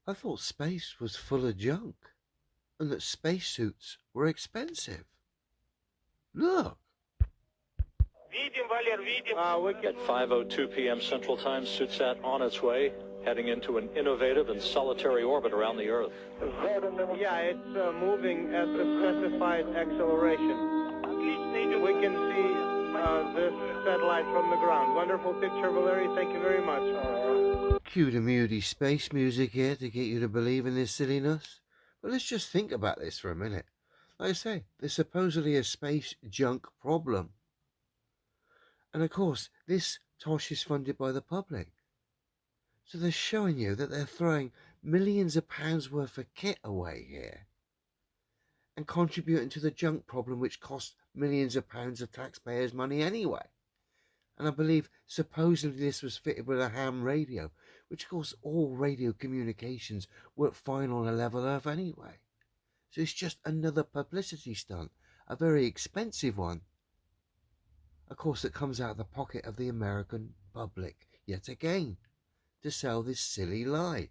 I thought space was full of junk and that spacesuits were expensive. Look. At 5:02 p.m. Central Time, SUTSAT on its way, heading into an innovative and solitary orbit around the Earth. Yeah, it's moving at the specified acceleration. We can see this satellite from the ground. Wonderful picture, Valery. Thank you very much. Cue the moody space music here to get you to believe in this silliness. But let's just think about this for a minute. Like I say, there's supposedly a space junk problem. And of course, this tosh is funded by the public. So they're showing you that they're throwing millions of pounds worth of kit away here and contributing to the junk problem, which costs millions of pounds of taxpayers' money anyway. And I believe supposedly this was fitted with a ham radio, which of course all radio communications work fine on a level Earth anyway. So it's just another publicity stunt, a very expensive one. Of course, it comes out of the pocket of the American public, yet again, to sell this silly lie.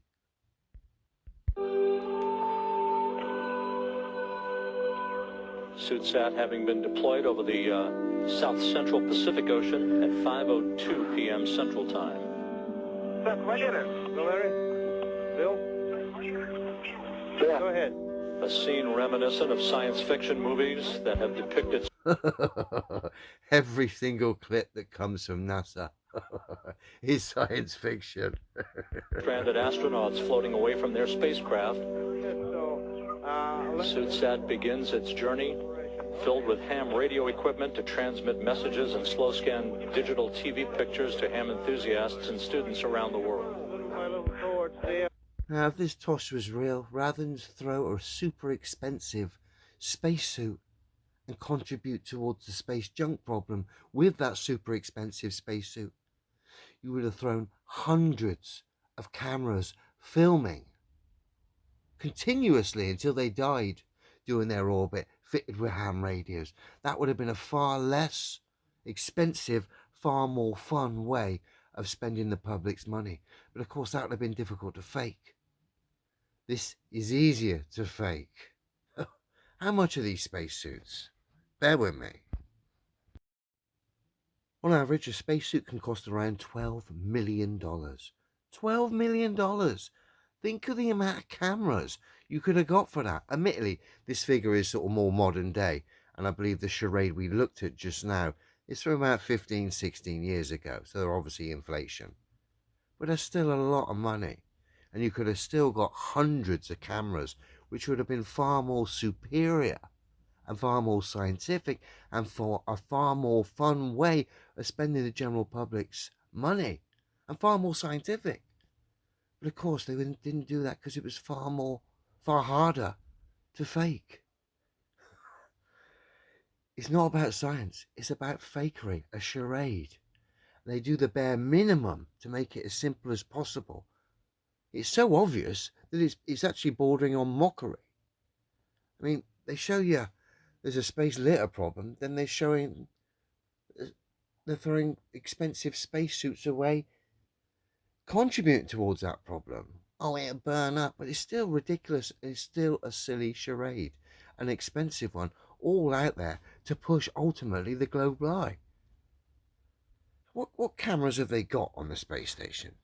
SUTSAT having been deployed over the South Central Pacific Ocean at 5:02 p.m. Central Time. Valery? Bill? Go ahead. A scene reminiscent of science fiction movies that have depicted Every single clip that comes from NASA is science fiction. stranded astronauts floating away from their spacecraft. So, SUTSAT begins its journey filled with ham radio equipment to transmit messages and slow-scan digital TV pictures to ham enthusiasts and students around the world. Now, if this tosh was real, rather than throw a super expensive spacesuit and contribute towards the space junk problem with that super expensive spacesuit, you would have thrown hundreds of cameras filming continuously until they died doing their orbit fitted with ham radios. That would have been a far less expensive, far more fun way of spending the public's money. But of course, that would have been difficult to fake. This is easier to fake. How much are these spacesuits? Bear with me. On average, a spacesuit can cost around $12 million. $12 million! Think of the amount of cameras you could have got for that. Admittedly, this figure is sort of more modern day, and I believe the charade we looked at just now is from about 15, 16 years ago, so they're obviously inflation. But there's still a lot of money, and you could have still got hundreds of cameras, which would have been far more superior and far more scientific and for a far more fun way of spending the general public's money and far more scientific. But of course, they didn't do that because it was far harder to fake. It's not about science. It's about fakery, a charade. They do the bare minimum to make it as simple as possible. It's so obvious that it's actually bordering on mockery. I mean, they show you there's a space litter problem, then they're throwing expensive spacesuits away, contributing towards that problem. Oh, it'll burn up, but it's still ridiculous. It's still a silly charade, an expensive one, all out there to push ultimately the globe lie. What cameras have they got on the space station?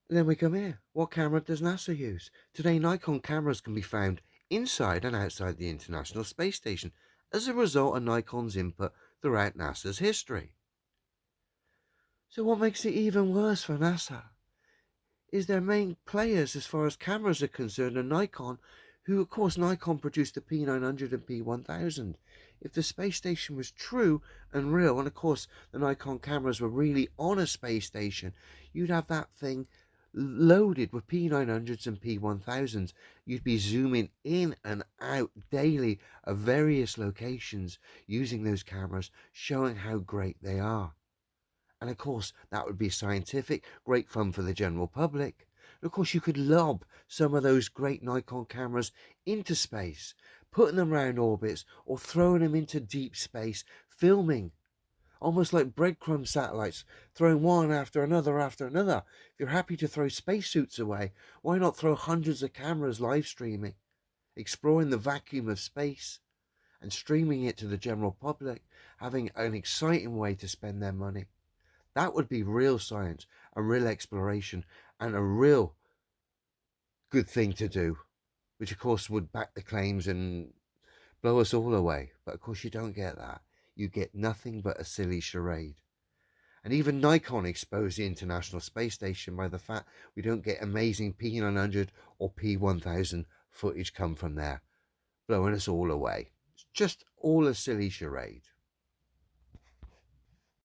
Then we come here. What camera does NASA use? Today, Nikon cameras can be found inside and outside the International Space Station as a result of Nikon's input throughout NASA's history. So what makes it even worse for NASA is their main players as far as cameras are concerned are Nikon, who of course Nikon produced the P900 and P1000. If the space station was true and real, and of course the Nikon cameras were really on a space station, you'd have that thing loaded with P900s and P1000s. You'd be zooming in and out daily of various locations using those cameras, showing how great they are. And of course, that would be scientific, great fun for the general public. And of course, you could lob some of those great Nikon cameras into space, putting them around orbits or throwing them into deep space, filming almost like breadcrumb satellites, throwing one after another after another. If you're happy to throw spacesuits away, why not throw hundreds of cameras live streaming, exploring the vacuum of space, and streaming it to the general public, having an exciting way to spend their money? That would be real science, a real exploration, and a real good thing to do, which of course would back the claims and blow us all away. But of course, you don't get that. You get nothing but a silly charade. And even Nikon exposed the International Space Station by the fact we don't get amazing P900 or P1000 footage come from there, blowing us all away. It's just all a silly charade.